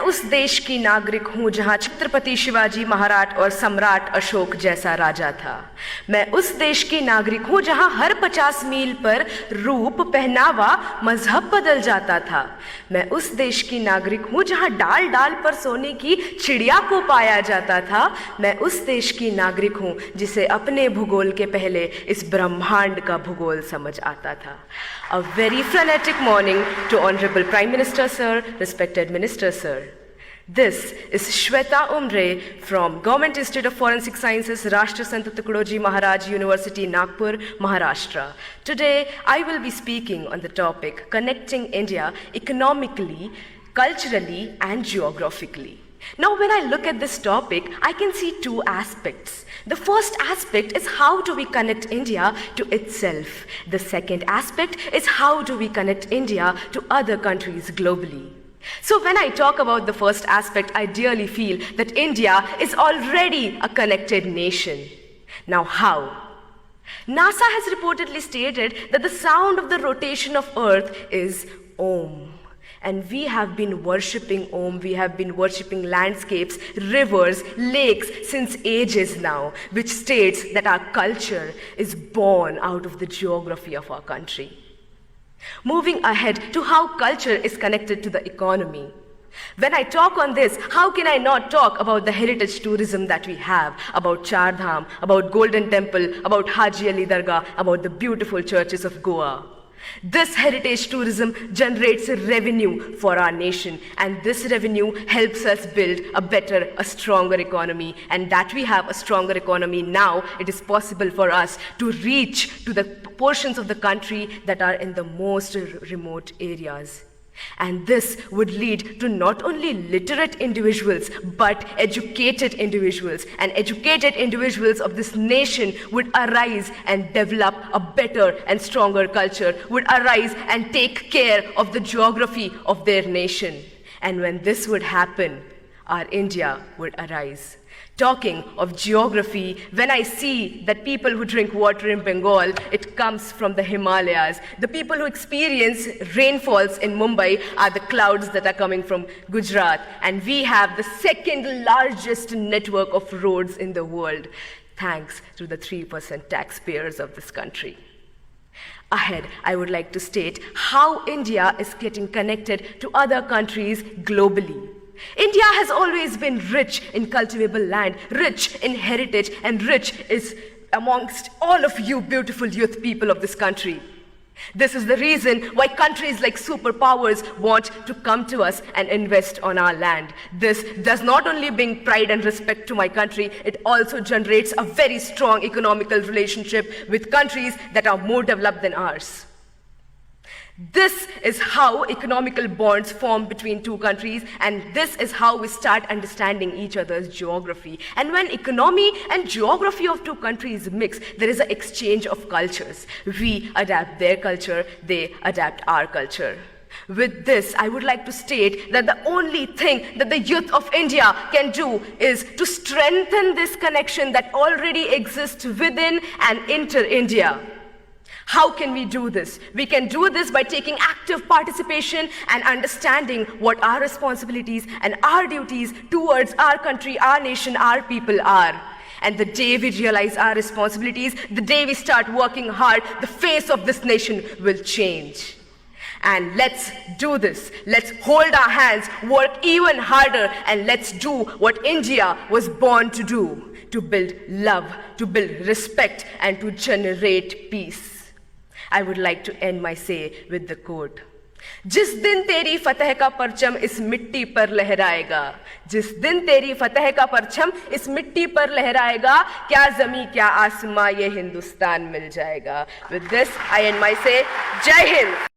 उस देश की नागरिक हूँ जहाँ छत्रपति शिवाजी महाराज और सम्राट अशोक जैसा राजा था। मैं उस देश की नागरिक हूँ जहाँ हर 50 मील पर रूप, पहनावा, मजहब बदल जाता था। मैं उस देश की नागरिक हूँ जहाँ डाल डाल पर सोने की चिड़िया को पाया जाता था। मैं उस देश की नागरिक हूँ जिसे अपने भूगोल के पहले इस ब्रह्मांड का भूगोल समझ आता था। A very frenetic morning to Honorable Prime Minister Sir, respected Minister Sir. This is Shweta Umre from Government Institute of Forensic Sciences, Rashtra Sant Tukadoji Maharaj University, Nagpur, Maharashtra. Today, I will be speaking on the topic Connecting India economically, culturally and geographically. Now, when I look at this topic, I can see two aspects. The first aspect is how do we connect India to itself. The second aspect is how do we connect India to other countries globally. So when I talk about the first aspect, I dearly feel that India is already a connected nation. Now how? NASA has reportedly stated that the sound of the rotation of Earth is Om. And we have been worshipping Om, we have been worshipping landscapes, rivers, lakes since ages now, which states that our culture is born out of the geography of our country. Moving ahead to how culture is connected to the economy. When I talk on this, how can I not talk about the heritage tourism that we have, about Char Dham, about Golden Temple, about Haji Ali Dargah, about the beautiful churches of Goa. This heritage tourism generates revenue for our nation, and this revenue helps us build a better, a stronger economy. And that we have a stronger economy now, it is possible for us to reach to the portions of the country that are in the most remote areas. And this would lead to not only literate individuals, but educated individuals. And educated individuals of this nation would arise and develop a better and stronger culture, would arise and take care of the geography of their nation. And when this would happen, our India would arise. Talking of geography, when I see that people who drink water in Bengal, it comes from the Himalayas. The people who experience rainfalls in Mumbai are the clouds that are coming from Gujarat. And we have the second largest network of roads in the world, thanks to the 3% taxpayers of this country. Ahead, I would like to state how India is getting connected to other countries globally. India has always been rich in cultivable land, rich in heritage, and rich is amongst all of you beautiful youth people of this country. This is the reason why countries like superpowers want to come to us and invest on our land. This does not only bring pride and respect to my country, it also generates a very strong economical relationship with countries that are more developed than ours. This is how economical bonds form between two countries, and this is how we start understanding each other's geography. And when economy and geography of two countries mix, there is an exchange of cultures. We adapt their culture, they adapt our culture. With this, I would like to state that the only thing that the youth of India can do is to strengthen this connection that already exists within and inter-India. How can we do this? We can do this by taking active participation and understanding what our responsibilities and our duties towards our country, our nation, our people are. And the day we realize our responsibilities, the day we start working hard, the face of this nation will change. And let's do this. Let's hold our hands, work even harder, and let's do what India was born to do, to build love, to build respect, and to generate peace. I would like to end my say with the quote. जिस दिन तेरी फतह का परचम इस मिट्टी पर लहराएगा, जिस दिन तेरी फतह का परचम इस मिट्टी पर लहराएगा, क्या ज़मीं क्या आसमां ये हिंदुस्तान मिल जाएगा. With this, I end my say. जय हिंद.